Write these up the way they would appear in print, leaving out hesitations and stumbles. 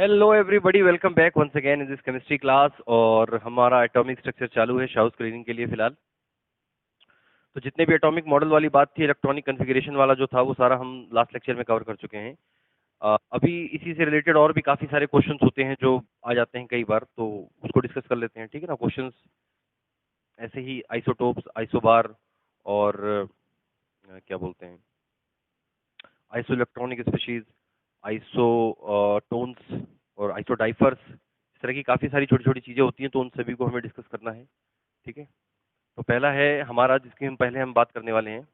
Hello everybody, welcome back once again in this chemistry class. और हमारा atomic structure चालू है शाउ स्क्रीनिंग के लिए फिलहाल। तो जितने भी एटॉमिक मॉडल वाली बात थी, इलेक्ट्रॉनिक कॉन्फ़िगरेशन वाला जो था, वो सारा हम लास्ट लेक्चर में कवर कर चुके हैं। अभी इसी से रिलेटेड और भी काफ़ी सारे क्वेश्चंस होते हैं जो आ जाते हैं कई बार, तो उसको डिस्कस कर लेते हैं, ठीक है ना। क्वेश्चंस ऐसे ही आइसोटोप्स, आइसोबार और क्या बोलते हैं, आइसो इलेक्ट्रॉनिक स्पीशीज, आइसोटोन्स और आइसोडाइफर्स, इस तरह की काफ़ी सारी छोटी छोटी चीज़ें होती हैं, तो उन सभी को हमें डिस्कस करना है, ठीक है। तो पहला है हमारा, जिसकी हम बात करने वाले हैं,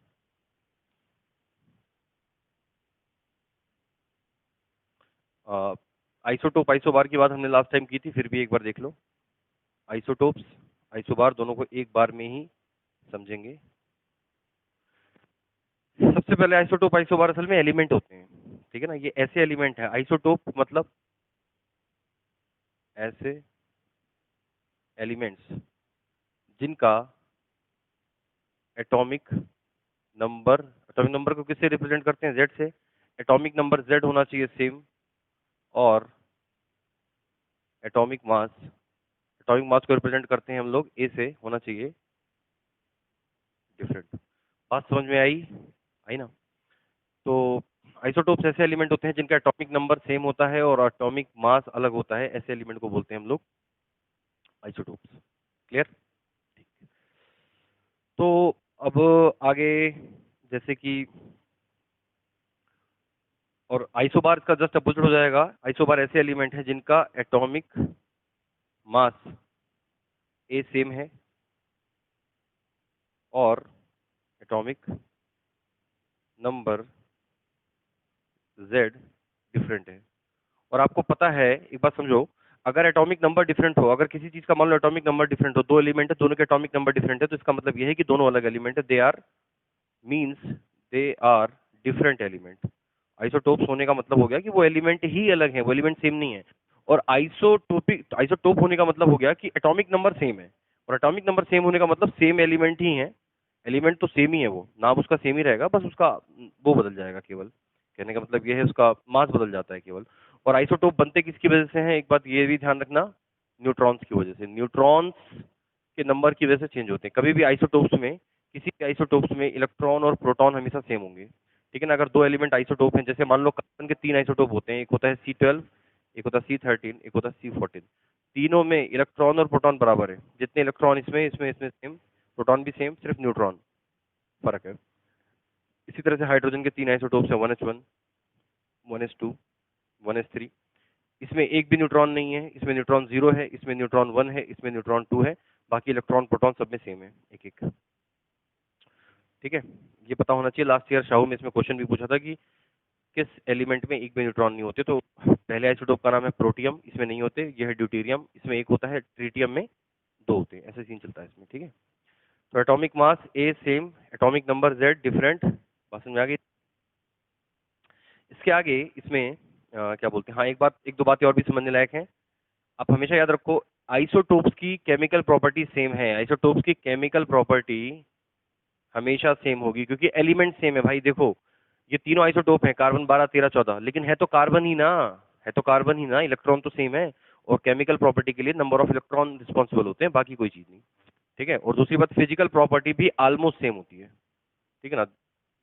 आइसोटोप आइसोबार की बात हमने लास्ट टाइम की थी, फिर भी एक बार देख लो। आइसोटोप्स, आइसोबार दोनों को एक बार में ही समझेंगे। सबसे पहले आइसोटोप आइसोबार असल में एलिमेंट होते हैं, ठीक है ना। ये ऐसे एलिमेंट है, आइसोटोप मतलब ऐसे एलिमेंट्स जिनका एटॉमिक नंबर को किससे रिप्रेजेंट करते हैं, जेड से। एटॉमिक नंबर जेड होना चाहिए सेम, और एटॉमिक मास को रिप्रेजेंट करते हैं हम लोग ए से, होना चाहिए डिफरेंट। बात समझ में आई ना। तो आइसोटोप्स ऐसे एलिमेंट होते हैं जिनका एटॉमिक नंबर सेम होता है और एटॉमिक मास अलग होता है, ऐसे एलिमेंट को बोलते हैं हम लोग आइसोटोप्स। क्लियर। तो अब आगे, जैसे कि, और आइसोबार इसका जस्ट अपोजिट हो जाएगा। आइसोबार ऐसे एलिमेंट है जिनका एटॉमिक मास ए सेम है और एटॉमिक नंबर जेड डिफरेंट है। और आपको पता है, एक बात समझो, अगर एटॉमिक नंबर डिफरेंट हो, अगर किसी चीज का मान लो एटॉमिक नंबर डिफरेंट हो, दो एलिमेंट है, दोनों के एटॉमिक नंबर डिफरेंट है, तो इसका मतलब यह है कि दोनों अलग एलिमेंट है। They are different element. Isotopes होने का मतलब हो गया कि वो एलिमेंट ही अलग है, वो एलिमेंट सेम नहीं है। और आइसोटोप होने का मतलब हो गया कि एटॉमिक नंबर सेम है, और एटॉमिक नंबर सेम होने का मतलब सेम एलिमेंट ही है। एलिमेंट तो सेम ही है, वो नाम उसका सेम ही रहेगा, बस उसका वो बदल जाएगा केवल। कहने का मतलब ये है, उसका मास बदल जाता है केवल। और आइसोटोप बनते किसकी वजह से हैं, एक बात ये भी ध्यान रखना, न्यूट्रॉन्स की वजह से। न्यूट्रॉन्स के नंबर की वजह से चेंज होते हैं। कभी भी आइसोटोप्स में, किसी भी आइसोटोप्स में इलेक्ट्रॉन और प्रोटॉन हमेशा सेम होंगे, ठीक है ना। अगर दो एलिमेंट आइसोटोप हैं, जैसे मान लो कार्बन के 3 आइसोटोप होते हैं, एक होता है C12, एक होता है C13, एक होता है C14। तीनों में इलेक्ट्रॉन और प्रोटॉन बराबर है, जितने इलेक्ट्रॉन इसमें सेम, प्रोटॉन भी सेम, सिर्फ न्यूट्रॉन फर्क है। इसी तरह से हाइड्रोजन के 3 आइसोटोप्स हैं, 1s1, 1s2, 1s3। इसमें एक भी न्यूट्रॉन नहीं है, इसमें न्यूट्रॉन 0 है, इसमें न्यूट्रॉन 1 है, इसमें न्यूट्रॉन 2 है। बाकी इलेक्ट्रॉन प्रोटॉन सब में सेम है, एक एक, ठीक है। ये पता होना चाहिए। लास्ट ईयर शाहू में इसमें क्वेश्चन भी पूछा था कि किस एलिमेंट में एक भी न्यूट्रॉन नहीं होते। तो पहले आइसोटोप का नाम है प्रोटियम, इसमें नहीं होते। यह है ड्यूटेरियम, इसमें एक होता है। ट्रिटियम में 2 होते हैं। ऐसे सीन चलता है इसमें, ठीक है। तो atomic mass A same, atomic number Z different. बात समझ में आ गई। इसके आगे इसमें क्या बोलते हैं, हाँ, एक दो बातें और भी समझने लायक हैं। आप हमेशा याद रखो, आइसोटोप्स की केमिकल प्रॉपर्टी सेम है। आइसोटोप्स की केमिकल प्रॉपर्टी हमेशा सेम होगी, क्योंकि एलिमेंट सेम है भाई। देखो, ये तीनों आइसोटोप हैं, कार्बन 12, 13, 14, लेकिन है तो कार्बन ही ना, इलेक्ट्रॉन तो सेम है। और केमिकल प्रॉपर्टी के लिए नंबर ऑफ इलेक्ट्रॉन रिस्पॉन्सिबल होते हैं, बाकी कोई चीज नहीं, ठीक है। और दूसरी बात, फिजिकल प्रॉपर्टी भी ऑलमोस्ट सेम होती है, ठीक है ना।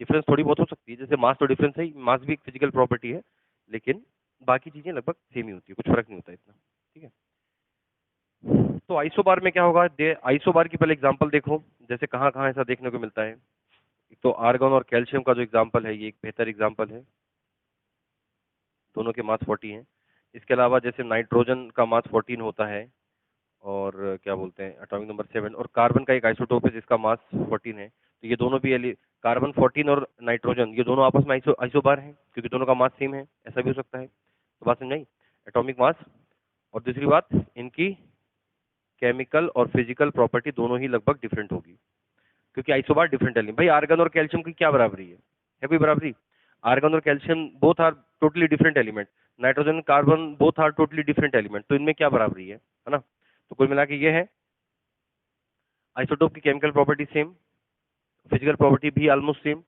डिफरेंस थोड़ी बहुत हो सकती है, जैसे मास तो डिफरेंस है, मास भी एक फिजिकल प्रॉपर्टी है, लेकिन बाकी चीजें लगभग सेम ही होती है, कुछ फर्क नहीं होता इतना, ठीक है। तो आइसोबार में क्या होगा, आइसोबार की पहले एग्जांपल देखो, जैसे कहाँ कहाँ ऐसा देखने को मिलता है। एक तो आर्गन और कैल्शियम का जो एग्जांपल है, ये एक बेहतर एग्जांपल है, दोनों के मास 40 हैं। इसके अलावा जैसे नाइट्रोजन का मास 14 होता है, और क्या बोलते हैं, एटॉमिक नंबर 7। और कार्बन का एक आइसोटोप है जिसका मास 14 है। तो ये दोनों भी कार्बन 14 और नाइट्रोजन, ये दोनों आपस में आइसोबार हैं, क्योंकि दोनों का मास सेम है। ऐसा भी हो सकता है। तो बात समझ आई, एटॉमिक मास। और दूसरी बात, इनकी केमिकल और फिजिकल प्रॉपर्टी दोनों ही लगभग डिफरेंट होगी, क्योंकि आइसोबार डिफरेंट एलिमेंट। भाई आर्गन और कैल्शियम की क्या बराबरी है कोई बराबरी? आर्गन और calcium both are totally different element. Nitrogen carbon both are totally different element, तो इनमें क्या बराबरी है ना। तो कुल मिला के ये है, आइसोटोप की chemical property same, physical property भी ऑलमोस्ट सेम।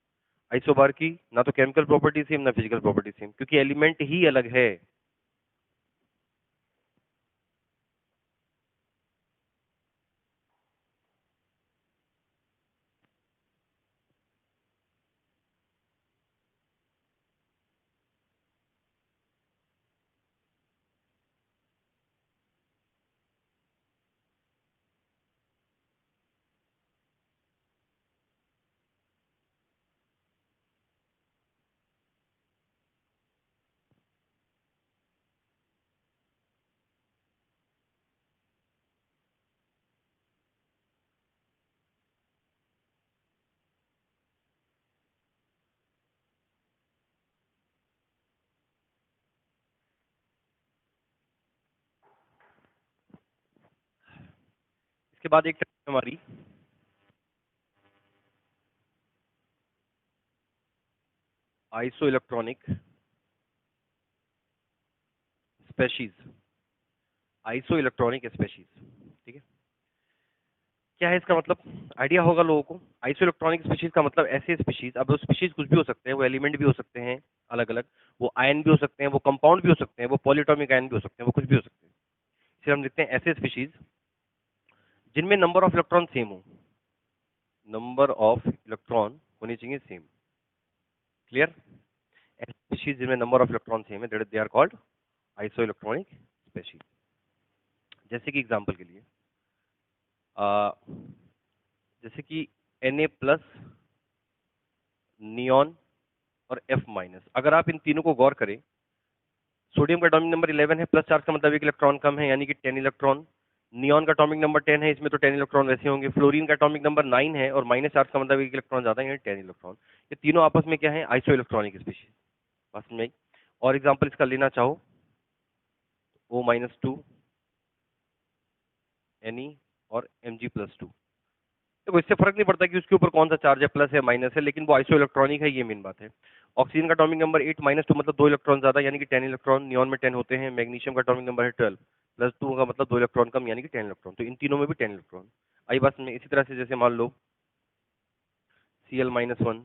आइसोबार की ना तो केमिकल प्रॉपर्टी सेम, ना फिजिकल प्रॉपर्टी सेम, क्योंकि एलिमेंट ही अलग है। इसके बाद एक हमारी iso electronic species, iso electronic species. ठीक है, क्या है इसका मतलब, आइडिया होगा लोगों को। आइसो इलेक्ट्रॉनिक स्पीशीज का मतलब ऐसे स्पीशीज, अब वो स्पीशीज कुछ भी हो सकते हैं, वो एलिमेंट भी हो सकते हैं अलग अलग, वो आयन भी हो सकते हैं, वो कंपाउंड भी हो सकते हैं, वो पॉलीटॉमिक आयन भी हो सकते हैं, वो कुछ भी हो सकते हैं। इसे हम लिखते हैं ऐसे स्पीशीज जिनमें नंबर ऑफ इलेक्ट्रॉन सेम हो, नंबर ऑफ इलेक्ट्रॉन होनी चाहिए सेम। क्लियर? ऐसे स्पीशीज जिनमें नंबर ऑफ इलेक्ट्रॉन सेम है, they are called iso electronic species. जैसे कि एग्जांपल के लिए जैसे कि Na+, नियॉन और F-, अगर आप इन तीनों को गौर करें, सोडियम का एटॉमिक नंबर 11 है, प्लस चार्ज का मतलब 1 इलेक्ट्रॉन कम है, यानी कि 10 इलेक्ट्रॉन। नियॉन का एटॉमिक नंबर 10 है, इसमें तो 10 इलेक्ट्रॉन वैसे होंगे। फ्लोरीन का एटॉमिक नंबर 9 है और माइनस चार्ज का मतलब 1 इलेक्ट्रॉन ज्यादा है, यानी 10 इलेक्ट्रॉन। ये तीनों आपस में क्या है, आइसो इलेक्ट्रॉनिक स्पीशीज। बात समझ में आई? और एग्जांपल इसका लेना चाहो, O-2, Ne और Mg+2। देखो इससे फर्क नहीं पड़ता कि उसके ऊपर कौन सा चार्ज है, प्लस है माइनस है, लेकिन वो आइसो इलेक्ट्रॉनिक है, ये मेन बात है। ऑक्सीजन का एटॉमिक नंबर 8-2 मतलब 2 इलेक्ट्रॉन ज्यादा, यानी कि 10 इलेक्ट्रॉन। नियॉन में 10 होते हैं। मैग्नीशियम का एटॉमिक नंबर है 12, +2 का मतलब 2 इलेक्ट्रॉन कम, यानी कि 10 इलेक्ट्रॉन। तो इन तीनों में भी 10 इलेक्ट्रॉन। आई बात में इसी तरह से, जैसे मान लो Cl-1,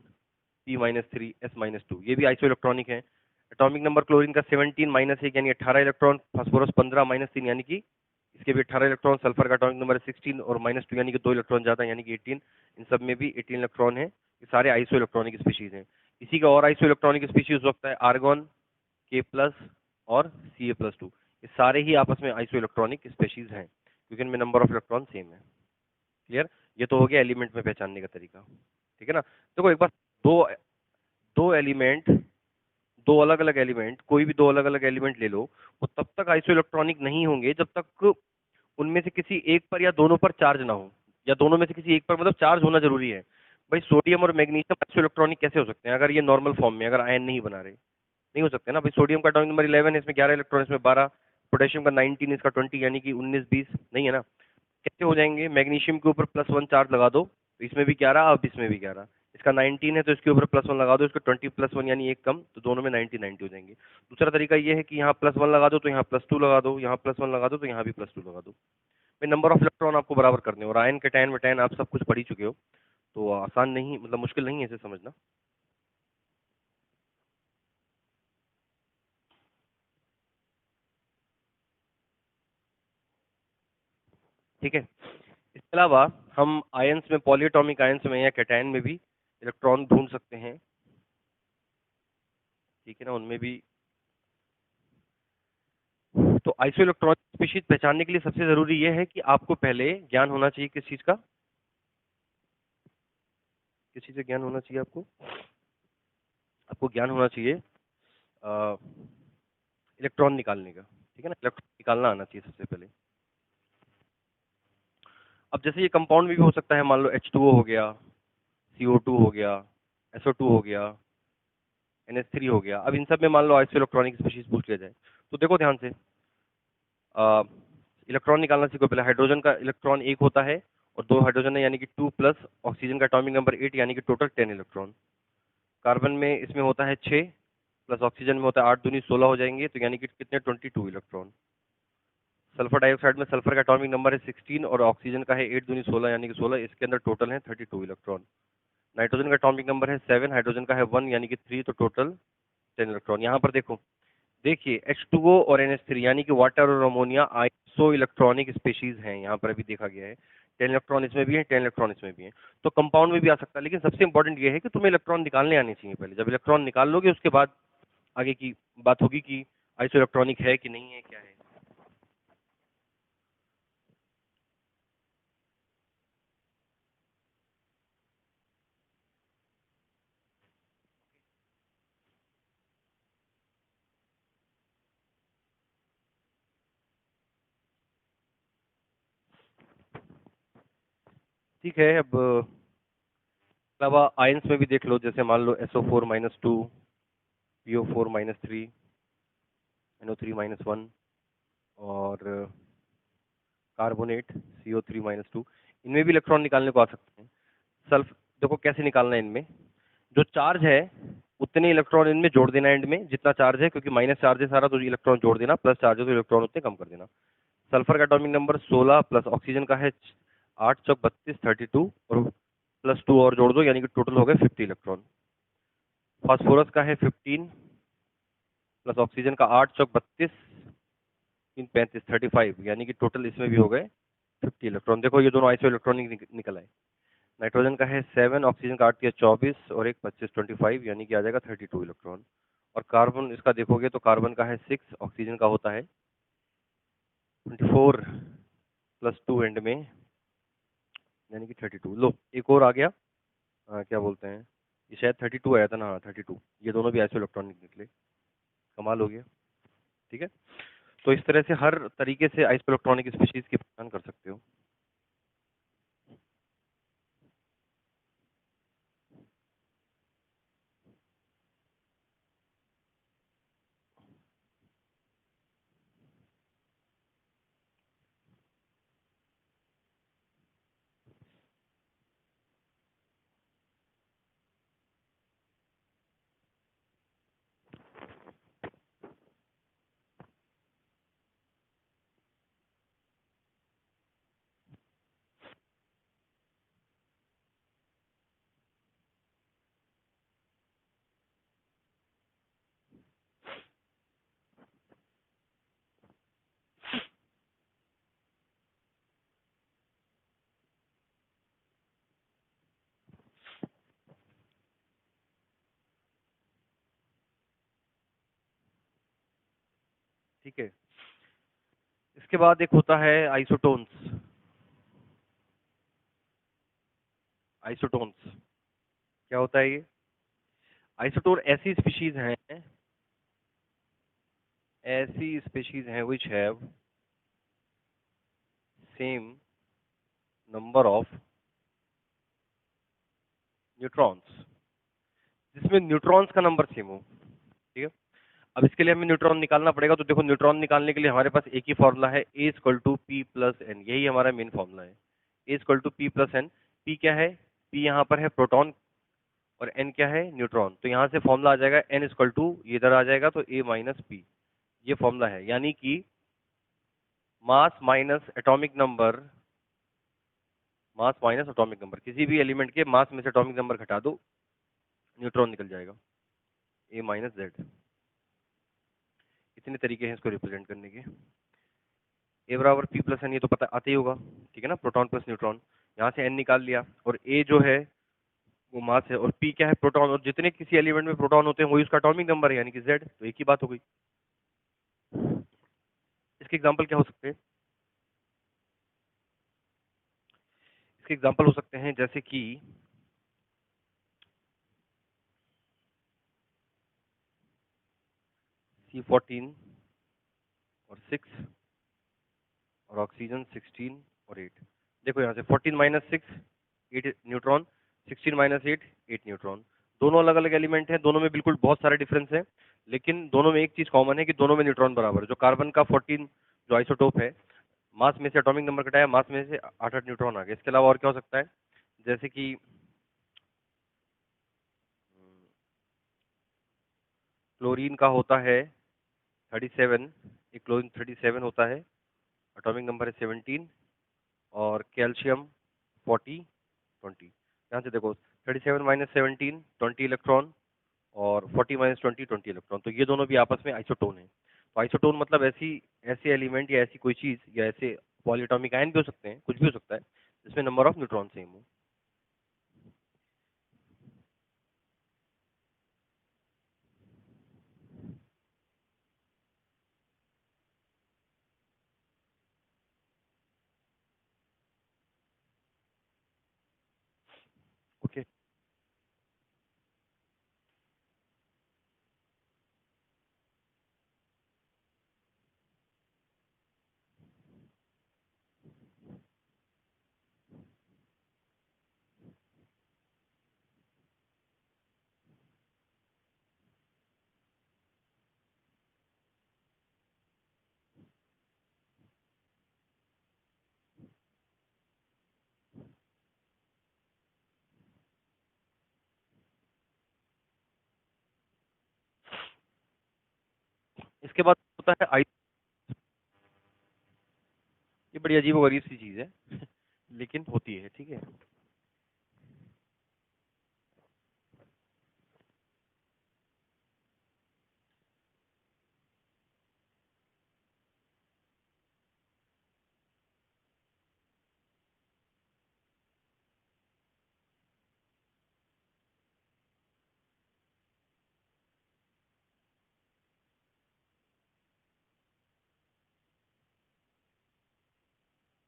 P-3, S-2, ये भी आइसो इलेक्ट्रॉनिक है। एटॉमिक नंबर क्लोरीन का 17 -1 यानी 18 इलेक्ट्रॉन, फास्फोरस 15 -3 यानी कि इसके भी 18 इलेक्ट्रॉन। सल्फर का एटॉमिक नंबर 16 और -2 यानी कि 2 इलेक्ट्रॉन ज्यादा, यानी कि 18। इन सब में भी 18 इलेक्ट्रॉन है। ये सारे आइसो इलेक्ट्रॉनिक स्पीशीज हैं। इसी का और आइसो इलेक्ट्रॉनिक स्पीशीज होता है आर्गॉन, K+ और Ca+2। ये सारे ही आपस में आइसो इलेक्ट्रॉनिक स्पीशीज हैं, क्योंकि इनमें नंबर ऑफ इलेक्ट्रॉन सेम है। क्लियर? ये तो हो गया एलिमेंट में पहचानने का तरीका। ठीक है ना? देखो एक बार, दो दो एलिमेंट, दो अलग अलग एलिमेंट, कोई भी दो अलग अलग एलिमेंट ले लो, वो तब तक आइसो इलेक्ट्रॉनिक नहीं होंगे जब तक उनमें से किसी एक पर या दोनों पर चार्ज ना हो, या दोनों में से किसी एक पर, मतलब चार्ज होना जरूरी है। भाई सोडियम और मैग्नीशियम आइसो इलेक्ट्रॉनिक कैसे हो सकते हैं अगर ये नॉर्मल फॉर्म में, अगर आयन नहीं बना रहे? नहीं हो सकते ना भाई। सोडियम का एटॉमिक नंबर 11 है, इसमें 11 इलेक्ट्रॉन, इसमें 12। पोटेशियम का 19, इसका 20, यानी कि 19-20 नहीं है ना। कैसे हो जाएंगे? मैग्नीशियम के ऊपर +1 चार्ज लगा दो तो इसमें भी 11, अब इसमें भी 11। इसका 19 है तो इसके ऊपर +1 लगा दो, इसको 20+1 यानी एक कम, तो दोनों में 90-90 हो जाएंगे। दूसरा तरीका ये है कि यहाँ +1 लगा दो तो यहाँ +2 लगा दो, यहाँ +1 लगा दो तो यहाँ भी +2 लगा दो। भाई नंबर ऑफ इलेक्ट्रॉन आपको बराबर करने, और आयन कैटायन वटायन आप सब कुछ पढ़ ही चुके हो, तो आसान नहीं, मतलब मुश्किल नहीं है इसे समझना। ठीक है, इसके अलावा हम आयंस में, पॉलीएटॉमिक आयंस में या कैटायन में भी इलेक्ट्रॉन ढूंढ सकते हैं। ठीक है ना, उनमें भी। तो आइसो इलेक्ट्रॉनिक स्पीशीज पहचानने के लिए सबसे जरूरी यह है कि आपको पहले ज्ञान होना चाहिए किस चीज का, किस चीज का ज्ञान होना चाहिए आपको? आपको ज्ञान होना चाहिए इलेक्ट्रॉन निकालने का। ठीक है ना, इलेक्ट्रॉन निकालना आना चाहिए सबसे पहले। अब जैसे ये कंपाउंड में भी हो सकता है, मान लो H2O हो गया, CO2 हो गया, SO2 हो गया, NH3 हो गया। अब इन सब में मान लो आइसो इलेक्ट्रॉनिक स्पीशीज पूछ लिया जाए, तो देखो ध्यान से, इलेक्ट्रॉन निकालना सीखो पहले। हाइड्रोजन का इलेक्ट्रॉन 1 होता है और 2 हाइड्रोजन है, यानी कि 2 प्लस ऑक्सीजन का एटॉमिक नंबर 8, यानी कि टोटल 10 इलेक्ट्रॉन। कार्बन में इसमें होता है 6 प्लस ऑक्सीजन में होता है 8 दूनी 16 हो जाएंगे, तो यानी कि कितने, 22 इलेक्ट्रॉन। सल्फर डाइऑक्साइड में सल्फर का एटॉमिक नंबर है 16 और ऑक्सीजन का है 8 दूनी 16, यानी कि 16, इसके अंदर टोटल है 32 इलेक्ट्रॉन। नाइट्रोजन का एटॉमिक नंबर है 7, हाइड्रोजन का है 1, यानी कि 3, तो टोटल 10 इलेक्ट्रॉन। यहाँ पर देखो, देखिए H2O और NH3 यानी कि वाटर और अमोनिया आइसो इलेक्ट्रॉनिक स्पीशीज हैं, यहाँ पर अभी देखा गया है। 10 इलेक्ट्रॉन इसमें भी है, 10 इलेक्ट्रॉन इसमें भी है। तो कंपाउंड में भी आ सकता है, लेकिन सबसे इंपॉर्टेंट ये है कि तुम्हें इलेक्ट्रॉन निकालने आने चाहिए पहले। जब इलेक्ट्रॉन निकाल लोगे उसके बाद आगे की बात होगी कि आइसो इलेक्ट्रॉनिक है कि नहीं है, क्या है। ठीक है, अब अलावा आयंस में भी देख लो, जैसे मान लो SO4-2, PO4-3, NO3-1 और कार्बोनेट CO3-2, इनमें भी इलेक्ट्रॉन निकालने को आ सकते हैं। सल्फ देखो कैसे निकालना है, इनमें जो चार्ज है उतने इलेक्ट्रॉन इनमें जोड़ देना एंड में, जितना चार्ज है, क्योंकि माइनस चार्ज है सारा, तो इलेक्ट्रॉन जोड़ देना, प्लस चार्ज है तो इलेक्ट्रॉन उतने कम कर देना। सल्फर का एटॉमिक नंबर 16 प्लस ऑक्सीजन का है 8 चौक 32 32, और प्लस 2 और जोड़ दो, यानी कि टोटल हो गए 50 इलेक्ट्रॉन। फास्फोरस का है 15 प्लस ऑक्सीजन का 8 चौक 32 3 35 35, यानी कि टोटल इसमें भी हो गए 50 इलेक्ट्रॉन। देखो ये दोनों आइसो इलेक्ट्रॉनिक निकल आए। नाइट्रोजन का है 7, ऑक्सीजन का 8 किया 24 और एक 25 25, यानी कि आ जाएगा 32 इलेक्ट्रॉन। और कार्बन इसका देखोगे तो कार्बन का है 6, ऑक्सीजन का होता है 24 प्लस 2 एंड में, यानी कि 32। लो एक और आ गया, क्या बोलते हैं, ये शायद 32 आया था ना, हाँ 32। ये दोनों भी आइसो इलेक्ट्रॉनिक निकले, कमाल हो गया। ठीक है, तो इस तरह से हर तरीके से आइसो इलेक्ट्रॉनिक स्पीशीज की पहचान कर सकते हो। ठीक है, इसके बाद एक होता है आइसोटोन्स। आइसोटोन्स क्या होता है ये? आइसोटोन ऐसी स्पीशीज हैं which have same number of neutrons, जिसमें न्यूट्रॉन्स का नंबर सेम हो। ठीक है, अब इसके लिए हमें न्यूट्रॉन निकालना पड़ेगा। तो देखो न्यूट्रॉन निकालने के लिए हमारे पास एक ही फॉर्मूला है, A=P+N, यही हमारा मेन फॉर्मूला है, A=P+N। P क्या है? P यहाँ पर है प्रोटॉन और N क्या है? न्यूट्रॉन। तो यहाँ से फॉर्मूला आ जाएगा N=, ये इधर आ जाएगा तो A-P, ये फॉर्मूला है। यानी कि मास माइनस एटॉमिक नंबर, मास माइनस एटॉमिक नंबर, किसी भी एलिमेंट के मास में से एटॉमिक नंबर घटा दो, न्यूट्रॉन निकल जाएगा, A-Z। इतने तरीके हैं इसको रिप्रेजेंट करने के। A=P+N, ये तो पता आते ही होगा, ठीक है ना, प्रोटॉन प्लस न्यूट्रॉन। यहाँ से N निकाल लिया, और A जो है वो मास है, और P क्या है? प्रोटॉन, और जितने किसी एलिमेंट में प्रोटॉन होते हैं वही उसका एटॉमिक नंबर है, यानी कि Z। तो एक ही बात हो गई। इसके एग्जाम्पल क्या हो सकते हैं? इसके एग्जाम्पल हो सकते हैं जैसे कि C14 और 6 और ऑक्सीजन 16 और 8। देखो यहाँ से 14 माइनस 6 8 न्यूट्रॉन, 16 माइनस 8 8 न्यूट्रॉन। दोनों अलग अलग एलिमेंट हैं, दोनों में बिल्कुल बहुत सारे डिफरेंस है, लेकिन दोनों में एक चीज कॉमन है कि दोनों में न्यूट्रॉन बराबर है। जो कार्बन का 14 जो आइसोटोप है, मास में से एटॉमिक नंबर घटाया, मास में से 8 8 न्यूट्रॉन आ गए। इसके अलावा और क्या हो सकता है? जैसे कि क्लोरीन का होता है 37, एक क्लोरीन 37 होता है, एटॉमिक नंबर है 17, और कैल्शियम 40 20। यहाँ से देखो 37 माइनस 17 20 इलेक्ट्रॉन, और 40 माइनस 20 20 इलेक्ट्रॉन। तो ये दोनों भी आपस में आइसोटोन है। तो आइसोटोन मतलब ऐसी ऐसे एलिमेंट या ऐसी कोई चीज या ऐसे पॉलीएटॉमिक आयन भी हो सकते हैं, कुछ भी हो सकता है जिसमें नंबर ऑफ न्यूट्रॉन सेम हो। ओके, इसके बाद होता है आई, ये बड़ी अजीबोगरीब सी चीज है लेकिन होती है, ठीक है।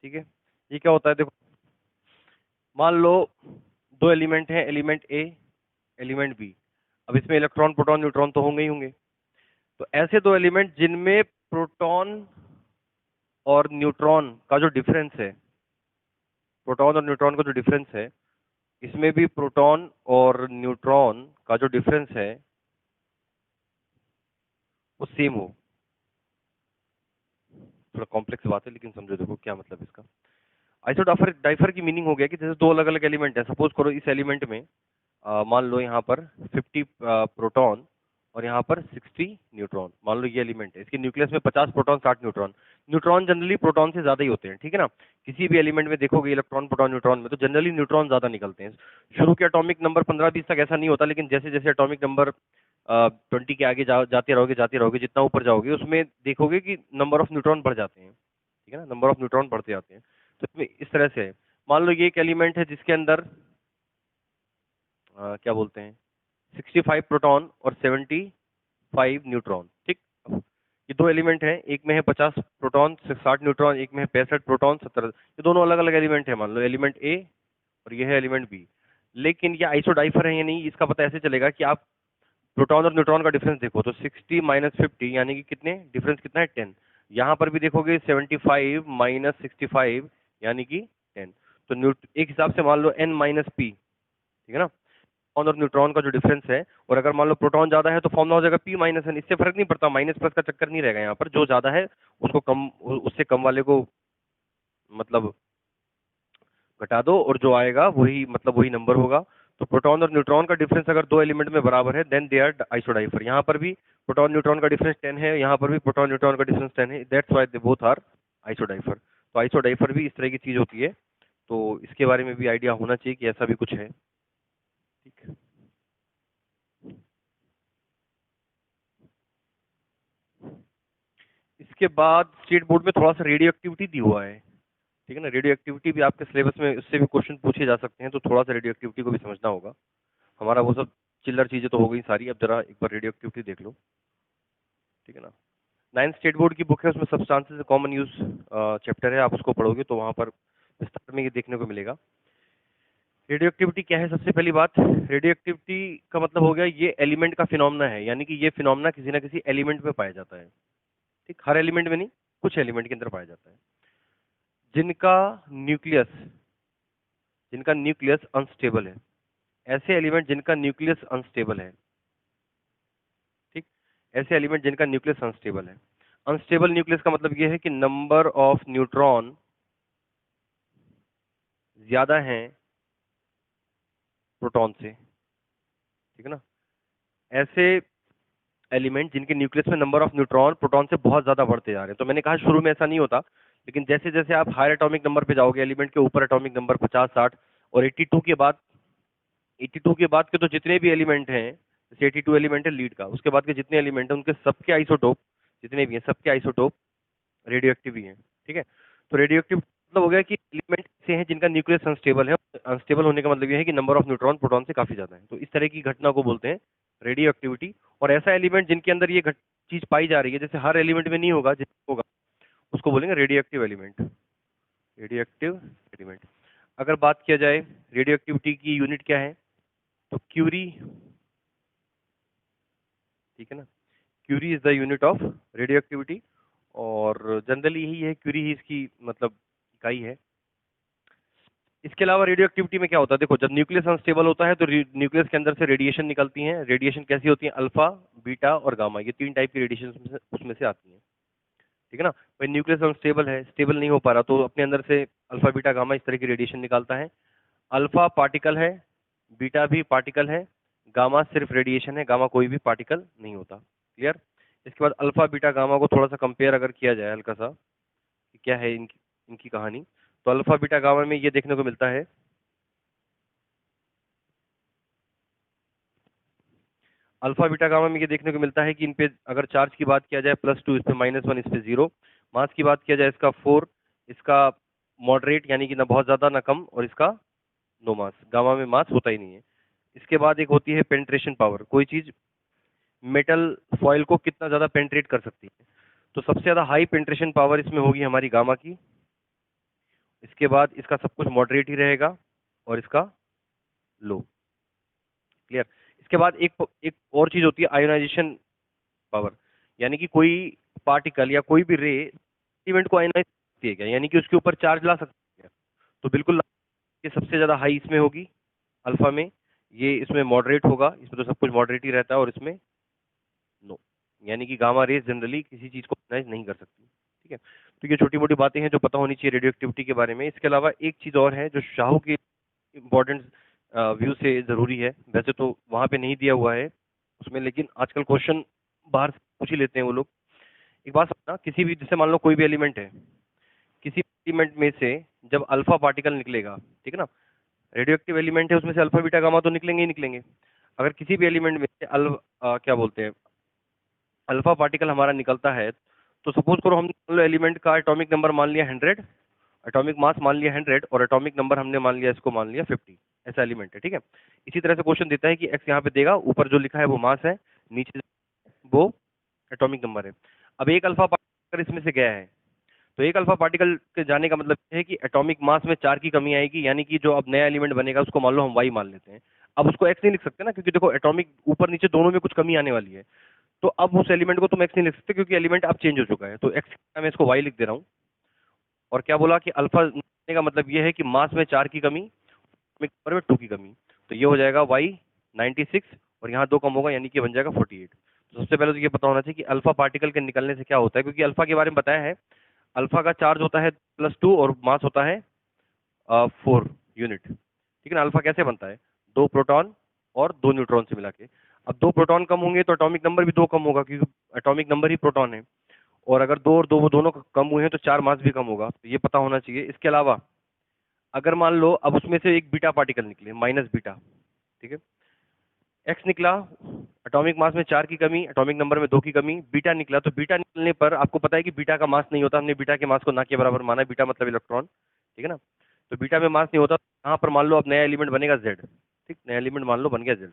ठीक है, ये क्या होता है देखो, मान लो दो एलिमेंट हैं, एलिमेंट ए, एलिमेंट बी। अब इसमें इलेक्ट्रॉन प्रोटॉन न्यूट्रॉन तो होंगे ही होंगे। तो ऐसे दो एलिमेंट जिनमें प्रोटॉन और न्यूट्रॉन का जो डिफरेंस है, प्रोटॉन और न्यूट्रॉन का जो डिफरेंस है, इसमें भी प्रोटॉन और न्यूट्रॉन का जो डिफरेंस है वो सेम हो। थोड़ा कॉम्प्लेक्स बात है लेकिन समझो, देखो क्या मतलब इसका। आइसोडाइफर डाइफर की मीनिंग हो गया कि जैसे दो अलग अलग एलिमेंट है, सपोज करो इस एलिमेंट में मान लो यहाँ पर 50 प्रोटॉन और यहाँ पर 60 न्यूट्रॉन। मान लो ये एलिमेंट है, इसके न्यूक्लियस में 50 proton 60 neutron. Neutron generally proton से ज्यादा ही होते हैं, ठीक है ना। किसी भी एलिमेंट में देखोगे इलेक्ट्रॉन प्रोटॉन न्यूट्रॉन में, तो जनरली न्यूट्रॉन ज्यादा निकलते हैं। शुरू के एटॉमिक नंबर 15-20 तक ऐसा नहीं होता, लेकिन जैसे जैसे एटॉमिक नंबर 20 के आगे जाते रहोगे, जितना ऊपर जाओगे उसमें देखोगे कि नंबर ऑफ न्यूट्रॉन बढ़ जाते हैं, ठीक है ना, नंबर ऑफ न्यूट्रॉन बढ़ते जाते हैं। तो इसमें इस तरह से है। मान लो ये एक एलिमेंट है जिसके अंदर क्या बोलते हैं 65 प्रोटॉन और 75 न्यूट्रॉन, ठीक। ये दो एलिमेंट हैं, एक में है 50 प्रोटॉन 60 न्यूट्रॉन, एक में है 65 प्रोटॉन 70। ये दोनों अलग अलग एलिमेंट है, मान लो एलिमेंट ए और ये है एलिमेंट बी। लेकिन ये आइसोडाइफर है या नहीं, इसका पता ऐसे चलेगा कि आप प्रोटॉन और न्यूट्रॉन का डिफरेंस देखो, तो 60 माइनस 50 यानी कि कितने, डिफरेंस कितना है 10। यहाँ पर भी देखोगे 75 माइनस 65 यानी कि 10। तो एक हिसाब से मान लो n माइनस पी, ठीक है ना, प्रोटॉन और न्यूट्रॉन का जो डिफरेंस है। और अगर मान लो प्रोटॉन ज्यादा है तो फॉर्मूला हो जाएगा p माइनस n। इससे फर्क नहीं पड़ता, माइनस प्लस का चक्कर नहीं रहेगा यहाँ पर। जो ज्यादा है उसको कम, उससे कम वाले को मतलब घटा दो और जो आएगा वही मतलब वही नंबर होगा। तो प्रोटॉन और न्यूट्रॉन का डिफरेंस अगर दो एलिमेंट में बराबर है देन दे आर आइसोडाइफर। यहाँ पर भी प्रोटॉन न्यूट्रॉन का डिफरेंस 10 है, यहाँ पर भी प्रोटॉन न्यूट्रॉन का डिफरेंस 10 है, that's why they both are isodiaphers. तो आइसोडाइफर भी इस तरह की चीज होती है, तो इसके बारे में भी आइडिया होना चाहिए कि ऐसा भी कुछ है, ठीक है। इसके बाद स्टेट बोर्ड में थोड़ा सा रेडियो एक्टिविटी दी हुआ है, ठीक है ना। रेडियो एक्टिविटी भी आपके सिलेबस में, उससे भी क्वेश्चन पूछे जा सकते हैं, तो थोड़ा सा रेडियो एक्टिविटी को भी समझना होगा। हमारा वो सब चिल्लर चीजें तो हो गई सारी, अब जरा एक बार रेडियो एक्टिविटी देख लो, ठीक है ना। 9th स्टेट बोर्ड की बुक है, उसमें सब्सटेंसेस कॉमन यूज चैप्टर है, आप उसको पढ़ोगे तो वहां पर विस्तार में ये देखने को मिलेगा। रेडियो एक्टिविटी क्या है, सबसे पहली बात, रेडियो एक्टिविटी का मतलब हो गया ये एलिमेंट का फिनोमेना है, यानी कि ये फिनोमेना किसी ना किसी एलिमेंट में पाया जाता है, ठीक। हर एलिमेंट में नहीं, कुछ एलिमेंट के अंदर पाया जाता है जिनका न्यूक्लियस जिनका न्यूक्लियस अनस्टेबल है। ऐसे एलिमेंट जिनका न्यूक्लियस अनस्टेबल है, ठीक, ऐसे एलिमेंट जिनका न्यूक्लियस अनस्टेबल है। अनस्टेबल न्यूक्लियस का मतलब यह है कि नंबर ऑफ न्यूट्रॉन ज्यादा है प्रोटॉन से, ठीक है ना। ऐसे एलिमेंट जिनके न्यूक्लियस में नंबर ऑफ न्यूट्रॉन प्रोटॉन से बहुत ज्यादा बढ़ते जा रहे हैं। तो मैंने कहा शुरू में ऐसा नहीं होता, लेकिन जैसे जैसे आप हायर एटॉमिक नंबर पे जाओगे, एलिमेंट के ऊपर एटॉमिक नंबर 50-60 और 82 के बाद, 82 के बाद के तो जितने भी एलिमेंट हैं, जैसे 82 एलिमेंट है लीड का, उसके बाद के जितने एलिमेंट हैं उनके सबके आइसोटोप, जितने भी हैं सबके आइसोटोप रेडियो एक्टिव ही हैं, ठीक है। तो रेडियो एक्टिव मतलब हो गया कि एलिमेंट से हैं जिनका न्यूक्लियस अनस्टेबल है। अनस्टेबल होने का मतलब यह है कि नंबर ऑफ न्यूट्रॉन प्रोटॉन से काफी ज्यादा है। तो इस तरह की घटना को बोलते हैं रेडियो एक्टिविटी। और ऐसा एलिमेंट जिनके अंदर ये चीज पाई जा रही है, जैसे हर एलिमेंट में नहीं होगा, जिसमें होगा उसको बोलेंगे radio active element, radio active element. अगर बात किया जाए रेडियो एक्टिविटी की यूनिट क्या है, तो क्यूरी, ठीक है ना, curie is the unit of radioactivity. और जनरली यही है, क्यूरी ही इसकी मतलब इकाई है। इसके अलावा रेडियो एक्टिविटी में क्या होता है, देखो जब न्यूक्लियस अनस्टेबल होता है तो न्यूक्लियस के अंदर से रेडिएशन निकलती हैं। रेडिएशन कैसी होती है, अल्फा, बीटा और गामा, ये 3 टाइप की रेडिएशन उसमें से आती हैं, ठीक है ना। भाई न्यूक्लियस अनस्टेबल है, स्टेबल नहीं हो पा रहा, तो अपने अंदर से अल्फा बीटा गामा इस तरह की रेडिएशन निकालता है। अल्फा पार्टिकल है, बीटा भी पार्टिकल है, गामा सिर्फ रेडिएशन है, गामा कोई भी पार्टिकल नहीं होता। क्लियर। इसके बाद अल्फा बीटा गामा को थोड़ा सा कंपेयर अगर किया जाए हल्का सा कि क्या है इनकी इनकी कहानी, तो अल्फा बीटा गामा में ये देखने को मिलता है, अल्फा बीटा गामा में ये देखने को मिलता है कि इन पे अगर चार्ज की बात किया जाए +2, इस पे -1, इस पे 0, मास की बात किया जाए इसका 4, इसका मॉडरेट यानी कि ना बहुत ज्यादा ना कम, और इसका नो मास, गामा में मास होता ही नहीं है। इसके बाद एक होती है पेंट्रेशन पावर, कोई चीज मेटल फॉयल को कितना ज्यादा पेंट्रेट कर सकती है, तो सबसे ज्यादा हाई पेंट्रेशन पावर इसमें होगी हमारी गामा की। इसके बाद इसका सब कुछ मॉडरेट ही रहेगा और इसका लो। क्लियर। इसके बाद एक और चीज होती है आयोनाइजेशन पावर, यानी कि कोई पार्टिकल या कोई भी रे एलिमेंट को आयोनाइज करती है क्या, यानी कि उसके ऊपर चार्ज ला सकती है, तो बिल्कुल ये सबसे ज्यादा हाई इसमें होगी अल्फा में, ये इसमें मॉडरेट होगा, इसमें तो सब कुछ मॉडरेट ही रहता है, और इसमें नो, यानी कि गामा रेज जनरली किसी चीज को आयोनाइज नहीं कर सकती। ठीक है, तो ये छोटी मोटी बातें हैं जो पता होनी चाहिए रेडियो एक्टिविटी के बारे में। इसके अलावा एक चीज और है जो शाहू के इम्पोर्टेंट व्यू से जरूरी है, वैसे तो वहां पे नहीं दिया हुआ है उसमें, लेकिन आजकल क्वेश्चन बाहर से पूछ ही लेते हैं वो लोग। एक बात समझना, किसी भी, जैसे मान लो कोई भी एलिमेंट है, किसी एलिमेंट में से जब अल्फा पार्टिकल निकलेगा, ठीक है ना, रेडियो एक्टिव एलिमेंट है, उसमें से अल्फा बीटा गामा तो निकलेंगे ही निकलेंगे। अगर किसी भी एलिमेंट में से क्या बोलते हैं, अल्फा पार्टिकल हमारा निकलता है, तो सपोज करो हमने एलिमेंट का एटॉमिक नंबर मान लिया 100, एटॉमिक मास मान लिया 100, और एटॉमिक नंबर हमने मान लिया, इसको मान लिया 50, ऐसा एलिमेंट है। ठीक है, इसी तरह से क्वेश्चन देता है कि एक्स यहाँ पे देगा, ऊपर जो लिखा है वो मास है, नीचे वो एटॉमिक नंबर है। अब एक अल्फा पार्टिकल इसमें से गया है, तो एक अल्फा पार्टिकल के जाने का मतलब ये है कि एटॉमिक मास में 4 की कमी आएगी, यानी कि जो अब नया एलिमेंट बनेगा उसको मान लो हम वाई मान लेते हैं। अब उसको एक्स नहीं लिख सकते ना, क्योंकि देखो एटॉमिक ऊपर नीचे दोनों में कुछ कमी आने वाली है, तो अब उस एलिमेंट को तुम एक्स नहीं लिख सकते क्योंकि एलिमेंट अब चेंज हो चुका है, तो एक्स मैं इसको वाई लिख दे रहा हूँ। और क्या बोला कि अल्फा का मतलब ये है कि मास में 4 की कमी, नंबर में 2 की कमी, तो ये हो जाएगा वाई 96, और यहाँ 2 कम होगा यानी कि बन जाएगा 48। तो सबसे पहले तो ये पता होना चाहिए कि अल्फा पार्टिकल के निकलने से क्या होता है, क्योंकि अल्फा के बारे में बताया है, अल्फा का चार्ज होता है +2 और मास होता है 4 यूनिट। ठीक है ना, अल्फा कैसे बनता है, 2 प्रोटॉन और 2 न्यूट्रॉन से मिला के। अब 2 प्रोटॉन कम होंगे तो एटॉमिक नंबर भी 2 कम होगा, क्योंकि एटॉमिक नंबर ही प्रोटॉन है, और अगर 2 और 2 वो दोनों कम हुए हैं तो 4 मास भी कम होगा, तो ये पता होना चाहिए। इसके अलावा अगर मान लो अब उसमें से एक बीटा पार्टिकल निकले, माइनस बीटा, ठीक है, एक्स निकला, एटॉमिक मास में 4 की कमी, एटॉमिक नंबर में 2 की कमी, बीटा निकला, तो बीटा निकलने पर आपको पता है कि बीटा का मास नहीं होता, हमने बीटा के मास को ना के बराबर माना है, बीटा मतलब इलेक्ट्रॉन, ठीक है ना, तो बीटा में मास नहीं होता, यहाँ पर मान लो अब नया एलिमेंट बनेगा जेड, ठीक, नया एलिमेंट मान लो बन गया जेड,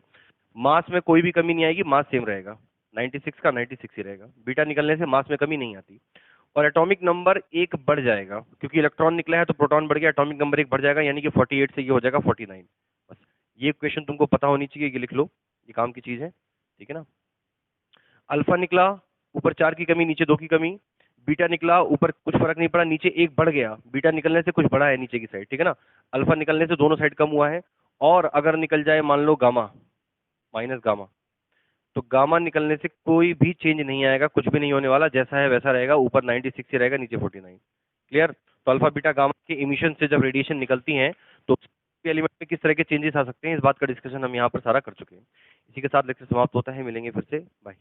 मास में कोई भी कमी नहीं आएगी, मास सेम रहेगा, 96 का 96 ही रहेगा, बीटा निकलने से मास में कमी नहीं आती, और एटॉमिक नंबर 1 बढ़ जाएगा, क्योंकि इलेक्ट्रॉन निकला है तो प्रोटॉन बढ़ गया, एटॉमिक नंबर 1 बढ़ जाएगा, यानी कि 48 से ये हो जाएगा 49। बस ये क्वेश्चन तुमको पता होनी चाहिए, ये लिख लो, ये काम की चीज है, ठीक है ना। अल्फा निकला, ऊपर 4 की कमी, नीचे 2 की कमी, बीटा निकला, ऊपर कुछ फर्क नहीं पड़ा, नीचे 1 बढ़ गया, बीटा निकलने से कुछ बढ़ा है नीचे की साइड, ठीक है ना, अल्फा निकलने से दोनों साइड कम हुआ है, और अगर निकल जाए मान लो गामा, माइनस गामा, तो गामा निकलने से कोई भी चेंज नहीं आएगा, कुछ भी नहीं होने वाला, जैसा है वैसा रहेगा, ऊपर 96 ही रहेगा, नीचे 49। क्लियर। तो अल्फा बीटा गामा के इमिशन से जब रेडिएशन निकलती हैं तो एलिमेंट में किस तरह के चेंजेस आ सकते हैं, इस बात का डिस्कशन हम यहाँ पर सारा कर चुके हैं। इसी के साथ लेक्चर समाप्त होता है, मिलेंगे फिर से, बाय।